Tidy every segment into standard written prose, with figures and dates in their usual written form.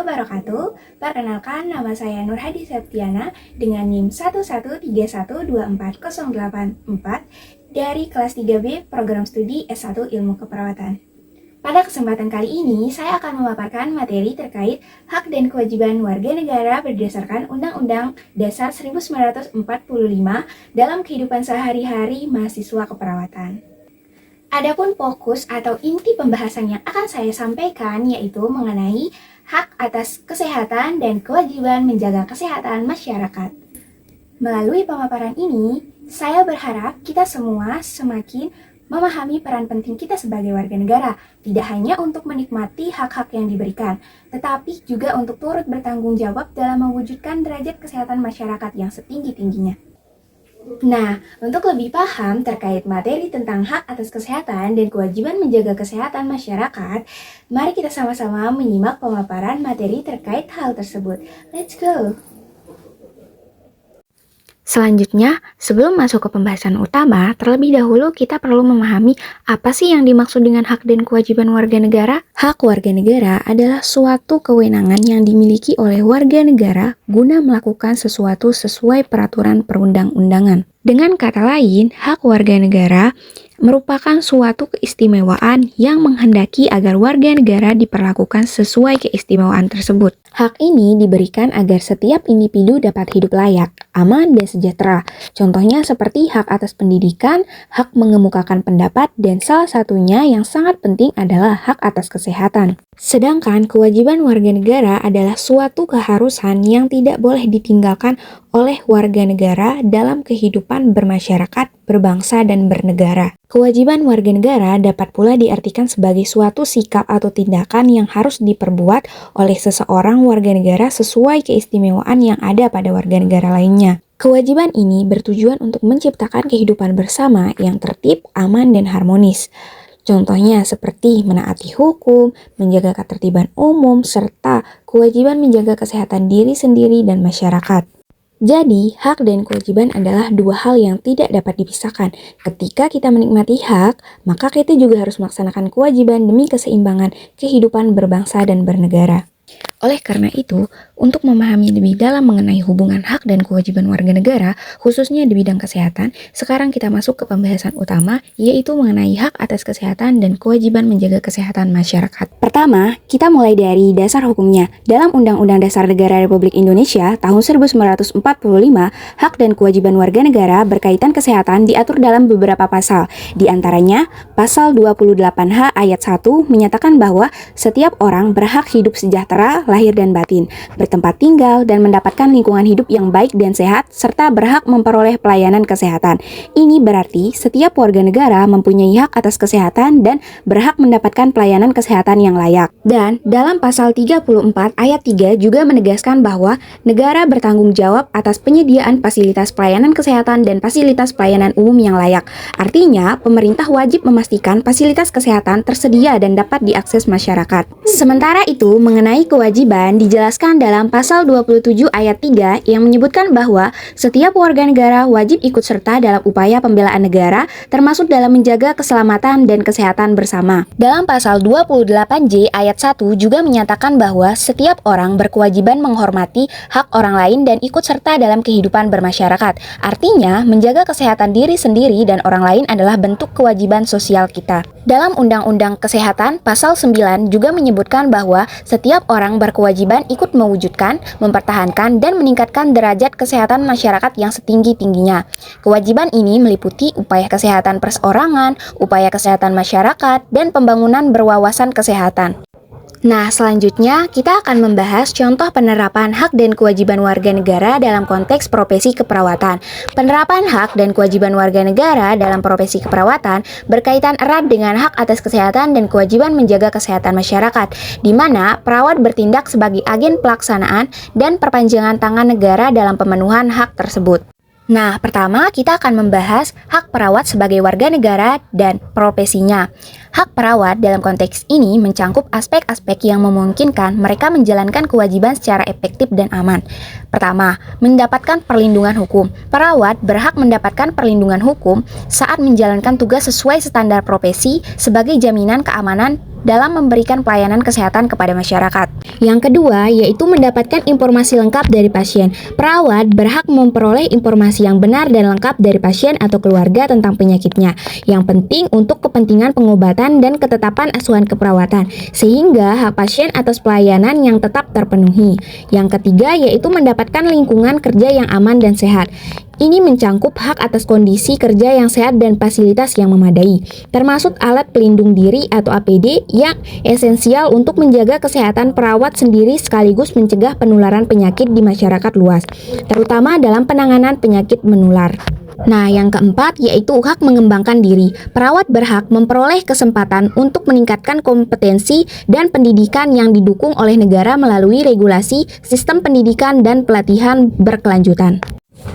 wabarakatuh. Perkenalkan, nama saya Nur Hadi Septiana dengan NIM 113124084 dari kelas 3B Program Studi S1 Ilmu Keperawatan. Pada kesempatan kali ini, saya akan memaparkan materi terkait hak dan kewajiban warga negara berdasarkan Undang-Undang Dasar 1945 dalam kehidupan sehari-hari mahasiswa keperawatan. Adapun fokus atau inti pembahasan yang akan saya sampaikan yaitu mengenai hak atas kesehatan dan kewajiban menjaga kesehatan masyarakat. Melalui pemaparan ini, saya berharap kita semua semakin memahami peran penting kita sebagai warga negara, tidak hanya untuk menikmati hak-hak yang diberikan, tetapi juga untuk turut bertanggung jawab dalam mewujudkan derajat kesehatan masyarakat yang setinggi-tingginya. Nah, untuk lebih paham terkait materi tentang hak atas kesehatan dan kewajiban menjaga kesehatan masyarakat, mari kita sama-sama menyimak pemaparan materi terkait hal tersebut. Let's go! Selanjutnya, sebelum masuk ke pembahasan utama, terlebih dahulu kita perlu memahami apa sih yang dimaksud dengan hak dan kewajiban warga negara. Hak warga negara adalah suatu kewenangan yang dimiliki oleh warga negara guna melakukan sesuatu sesuai peraturan perundang-undangan. Dengan kata lain, hak warga negara merupakan suatu keistimewaan yang menghendaki agar warga negara diperlakukan sesuai keistimewaan tersebut. Hak ini diberikan agar setiap individu dapat hidup layak, aman, dan sejahtera. Contohnya seperti hak atas pendidikan, hak mengemukakan pendapat, dan salah satunya yang sangat penting adalah hak atas kesehatan. Sedangkan kewajiban warga negara adalah suatu keharusan yang tidak boleh ditinggalkan oleh warga negara dalam kehidupan bermasyarakat, berbangsa, dan bernegara. Kewajiban warga negara dapat pula diartikan sebagai suatu sikap atau tindakan yang harus diperbuat oleh seseorang warga negara sesuai keistimewaan yang ada pada warga negara lainnya. Kewajiban ini bertujuan untuk menciptakan kehidupan bersama yang tertib, aman, dan harmonis. Contohnya seperti menaati hukum, menjaga ketertiban umum, serta kewajiban menjaga kesehatan diri sendiri dan masyarakat. Jadi, hak dan kewajiban adalah dua hal yang tidak dapat dipisahkan. Ketika kita menikmati hak, maka kita juga harus melaksanakan kewajiban demi keseimbangan kehidupan berbangsa dan bernegara. Oleh karena itu, untuk memahami lebih dalam mengenai hubungan hak dan kewajiban warga negara, khususnya di bidang kesehatan, sekarang kita masuk ke pembahasan utama, yaitu mengenai hak atas kesehatan dan kewajiban menjaga kesehatan masyarakat. Pertama, kita mulai dari dasar hukumnya. Dalam Undang-Undang Dasar Negara Republik Indonesia tahun 1945, hak dan kewajiban warga negara berkaitan kesehatan diatur dalam beberapa pasal. Di antaranya, pasal 28H ayat 1 menyatakan bahwa setiap orang berhak hidup sejahtera, lahir dan batin, bertempat tinggal dan mendapatkan lingkungan hidup yang baik dan sehat, serta berhak memperoleh pelayanan kesehatan. Ini berarti setiap warga negara mempunyai hak atas kesehatan dan berhak mendapatkan pelayanan kesehatan yang layak. Dan dalam pasal 34 ayat 3 juga menegaskan bahwa negara bertanggung jawab atas penyediaan fasilitas pelayanan kesehatan dan fasilitas pelayanan umum yang layak. Artinya, pemerintah wajib memastikan fasilitas kesehatan tersedia dan dapat diakses masyarakat. Sementara itu, mengenai kewajiban dijelaskan dalam pasal 27 ayat 3 yang menyebutkan bahwa setiap warga negara wajib ikut serta dalam upaya pembelaan negara, termasuk dalam menjaga keselamatan dan kesehatan bersama. Dalam pasal 28J ayat 1 juga menyatakan bahwa setiap orang berkewajiban menghormati hak orang lain dan ikut serta dalam kehidupan bermasyarakat. Artinya, menjaga kesehatan diri sendiri dan orang lain adalah bentuk kewajiban sosial kita. Dalam Undang-Undang Kesehatan pasal 9 juga menyebutkan bahwa setiap orang berkewajiban ikut mewujudkan, mempertahankan, dan meningkatkan derajat kesehatan masyarakat yang setinggi-tingginya. Kewajiban ini meliputi upaya kesehatan perseorangan, upaya kesehatan masyarakat, dan pembangunan berwawasan kesehatan. Nah, selanjutnya kita akan membahas contoh penerapan hak dan kewajiban warga negara dalam konteks profesi keperawatan. Penerapan hak dan kewajiban warga negara dalam profesi keperawatan berkaitan erat dengan hak atas kesehatan dan kewajiban menjaga kesehatan masyarakat, di mana perawat bertindak sebagai agen pelaksanaan dan perpanjangan tangan negara dalam pemenuhan hak tersebut. Nah, pertama kita akan membahas hak perawat sebagai warga negara dan profesinya. Hak perawat dalam konteks ini mencangkup aspek-aspek yang memungkinkan mereka menjalankan kewajiban secara efektif dan aman. Pertama, mendapatkan perlindungan hukum. Perawat berhak mendapatkan perlindungan hukum saat menjalankan tugas sesuai standar profesi sebagai jaminan keamanan dalam memberikan pelayanan kesehatan kepada masyarakat. Yang kedua, yaitu mendapatkan informasi lengkap dari pasien. Perawat berhak memperoleh informasi yang benar dan lengkap dari pasien atau keluarga tentang penyakitnya, yang penting untuk kepentingan pengobatan dan ketetapan asuhan keperawatan, sehingga hak pasien atas pelayanan yang tetap terpenuhi. Yang ketiga, yaitu mendapatkan lingkungan kerja yang aman dan sehat. Ini mencangkup hak atas kondisi kerja yang sehat dan fasilitas yang memadai, termasuk alat pelindung diri atau APD yang esensial untuk menjaga kesehatan perawat sendiri sekaligus mencegah penularan penyakit di masyarakat luas, terutama dalam penanganan penyakit menular. Nah, yang keempat yaitu hak mengembangkan diri. Perawat berhak memperoleh kesempatan untuk meningkatkan kompetensi dan pendidikan yang didukung oleh negara melalui regulasi, sistem pendidikan, dan pelatihan berkelanjutan.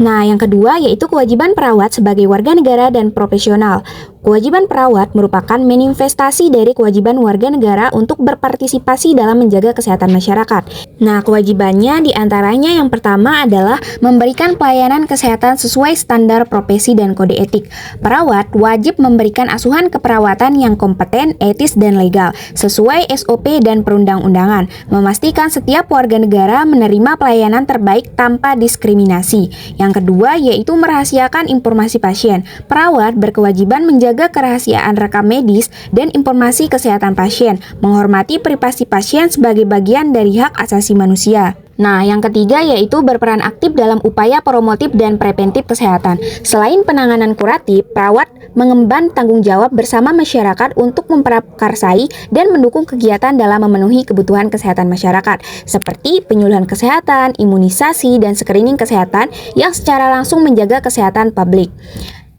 Nah, yang kedua yaitu kewajiban perawat sebagai warga negara dan profesional. Kewajiban perawat merupakan manifestasi dari kewajiban warga negara untuk berpartisipasi dalam menjaga kesehatan masyarakat. Nah, kewajibannya diantaranya yang pertama adalah memberikan pelayanan kesehatan sesuai standar profesi dan kode etik. Perawat wajib memberikan asuhan keperawatan yang kompeten, etis, dan legal, sesuai SOP dan perundang-undangan, memastikan setiap warga negara menerima pelayanan terbaik tanpa diskriminasi. Yang kedua yaitu merahasiakan informasi pasien. Perawat berkewajiban menjaga kerahasiaan rekam medis dan informasi kesehatan pasien, menghormati privasi pasien sebagai bagian dari hak asasi manusia. Nah, yang ketiga yaitu berperan aktif dalam upaya promotif dan preventif kesehatan. Selain penanganan kuratif, perawat mengemban tanggung jawab bersama masyarakat untuk memprakarsai dan mendukung kegiatan dalam memenuhi kebutuhan kesehatan masyarakat, seperti penyuluhan kesehatan, imunisasi, dan screening kesehatan yang secara langsung menjaga kesehatan publik.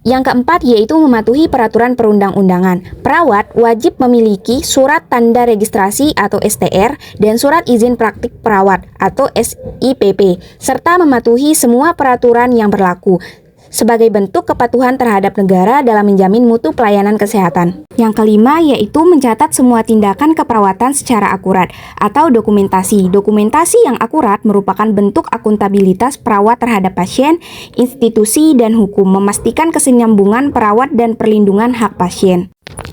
Yang keempat yaitu mematuhi peraturan perundang-undangan. Perawat wajib memiliki surat tanda registrasi atau STR dan surat izin praktik perawat atau SIPP, serta mematuhi semua peraturan yang berlaku sebagai bentuk kepatuhan terhadap negara dalam menjamin mutu pelayanan kesehatan. Yang kelima yaitu mencatat semua tindakan keperawatan secara akurat atau dokumentasi. Dokumentasi yang akurat merupakan bentuk akuntabilitas perawat terhadap pasien, institusi, dan hukum, memastikan kesinambungan perawat dan perlindungan hak pasien.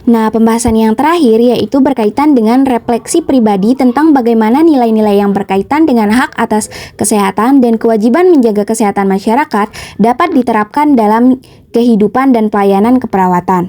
Nah, pembahasan yang terakhir yaitu berkaitan dengan refleksi pribadi tentang bagaimana nilai-nilai yang berkaitan dengan hak atas kesehatan dan kewajiban menjaga kesehatan masyarakat dapat diterapkan dalam kehidupan dan pelayanan keperawatan.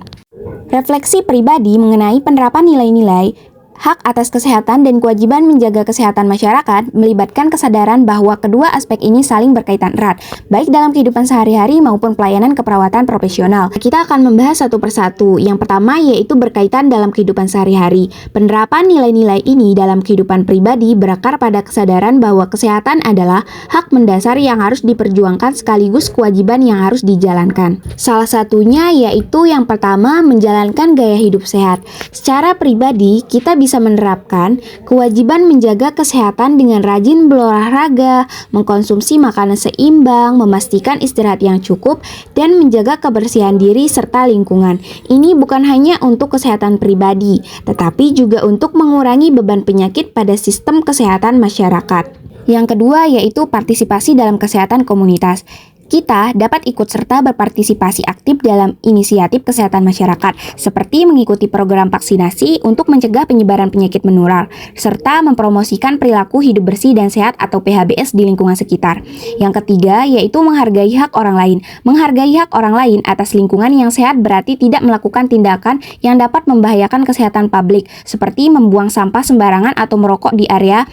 Refleksi pribadi mengenai penerapan nilai-nilai hak atas kesehatan dan kewajiban menjaga kesehatan masyarakat melibatkan kesadaran bahwa kedua aspek ini saling berkaitan erat, baik dalam kehidupan sehari-hari maupun pelayanan keperawatan profesional. Kita akan membahas satu persatu. Yang pertama yaitu berkaitan dalam kehidupan sehari-hari. Penerapan nilai-nilai ini dalam kehidupan pribadi berakar pada kesadaran bahwa kesehatan adalah hak mendasar yang harus diperjuangkan sekaligus kewajiban yang harus dijalankan. Salah satunya yaitu yang pertama menjalankan gaya hidup sehat. Secara pribadi, kita bisa menerapkan kewajiban menjaga kesehatan dengan rajin berolahraga, mengkonsumsi makanan seimbang, memastikan istirahat yang cukup, dan menjaga kebersihan diri serta lingkungan. Ini bukan hanya untuk kesehatan pribadi, tetapi juga untuk mengurangi beban penyakit pada sistem kesehatan masyarakat. Yang kedua yaitu partisipasi dalam kesehatan komunitas. Kita dapat ikut serta berpartisipasi aktif dalam inisiatif kesehatan masyarakat, seperti mengikuti program vaksinasi untuk mencegah penyebaran penyakit menular, serta mempromosikan perilaku hidup bersih dan sehat atau PHBS di lingkungan sekitar. Yang ketiga, yaitu menghargai hak orang lain. Menghargai hak orang lain atas lingkungan yang sehat berarti tidak melakukan tindakan yang dapat membahayakan kesehatan publik, seperti membuang sampah sembarangan atau merokok di area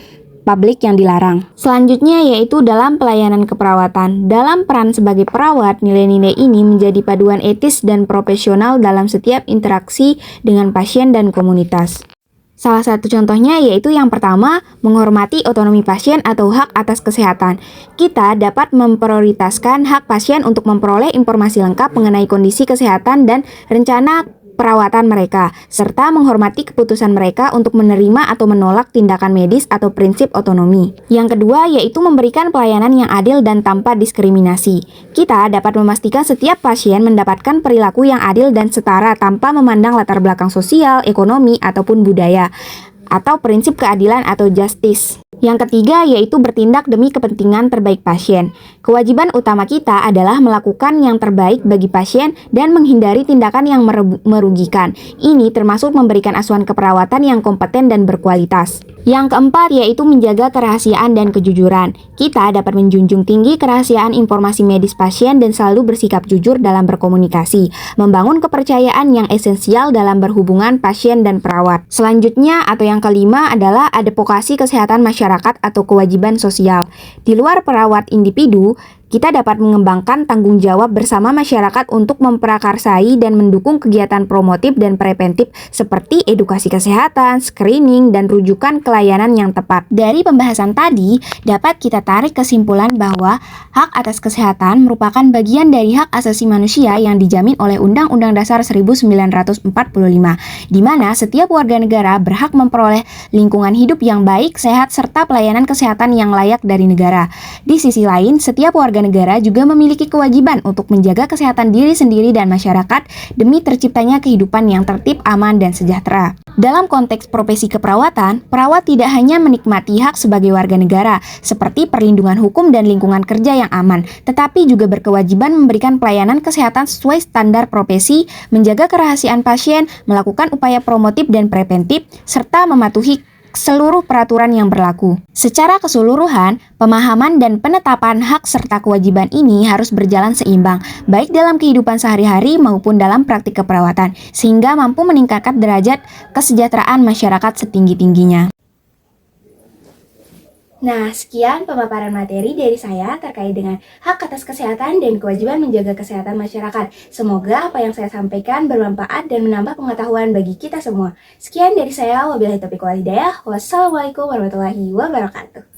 publik yang dilarang. Selanjutnya yaitu dalam pelayanan keperawatan. Dalam peran sebagai perawat, nilai-nilai ini menjadi paduan etis dan profesional dalam setiap interaksi dengan pasien dan komunitas. Salah satu contohnya yaitu yang pertama, menghormati otonomi pasien atau hak atas kesehatan. Kita dapat memprioritaskan hak pasien untuk memperoleh informasi lengkap mengenai kondisi kesehatan dan rencana perawatan mereka, serta menghormati keputusan mereka untuk menerima atau menolak tindakan medis atau prinsip otonomi. Yang kedua yaitu memberikan pelayanan yang adil dan tanpa diskriminasi. Kita dapat memastikan setiap pasien mendapatkan perilaku yang adil dan setara tanpa memandang latar belakang sosial, ekonomi, ataupun budaya, atau prinsip keadilan atau justice. Yang ketiga yaitu bertindak demi kepentingan terbaik pasien. Kewajiban utama kita adalah melakukan yang terbaik bagi pasien dan menghindari tindakan yang merugikan. Ini termasuk memberikan asuhan keperawatan yang kompeten dan berkualitas. Yang keempat yaitu menjaga kerahasiaan dan kejujuran. Kita dapat menjunjung tinggi kerahasiaan informasi medis pasien dan selalu bersikap jujur dalam berkomunikasi, membangun kepercayaan yang esensial dalam berhubungan pasien dan perawat. Selanjutnya atau yang kelima adalah advokasi kesehatan masyarakat atau kewajiban sosial. Di luar perawat individu, kita dapat mengembangkan tanggung jawab bersama masyarakat untuk memprakarsai dan mendukung kegiatan promotif dan preventif seperti edukasi kesehatan, screening, dan rujukan pelayanan yang tepat. Dari pembahasan tadi, dapat kita tarik kesimpulan bahwa hak atas kesehatan merupakan bagian dari hak asasi manusia yang dijamin oleh Undang-Undang Dasar 1945, di mana setiap warga negara berhak memperoleh lingkungan hidup yang baik, sehat, serta pelayanan kesehatan yang layak dari negara. Di sisi lain, setiap warga negara juga memiliki kewajiban untuk menjaga kesehatan diri sendiri dan masyarakat demi terciptanya kehidupan yang tertib, aman, dan sejahtera. Dalam konteks profesi keperawatan, perawat tidak hanya menikmati hak sebagai warga negara, seperti perlindungan hukum dan lingkungan kerja yang aman, tetapi juga berkewajiban memberikan pelayanan kesehatan sesuai standar profesi, menjaga kerahasiaan pasien, melakukan upaya promotif dan preventif, serta mematuhi seluruh peraturan yang berlaku. Secara keseluruhan, pemahaman dan penetapan hak serta kewajiban ini harus berjalan seimbang, baik dalam kehidupan sehari-hari maupun dalam praktik keperawatan, sehingga mampu meningkatkan derajat kesejahteraan masyarakat setinggi-tingginya. Nah, sekian pemaparan materi dari saya terkait dengan hak atas kesehatan dan kewajiban menjaga kesehatan masyarakat. Semoga apa yang saya sampaikan bermanfaat dan menambah pengetahuan bagi kita semua. Sekian dari saya, wabillahi taufiq wal hidayah. Wassalamualaikum warahmatullahi wabarakatuh.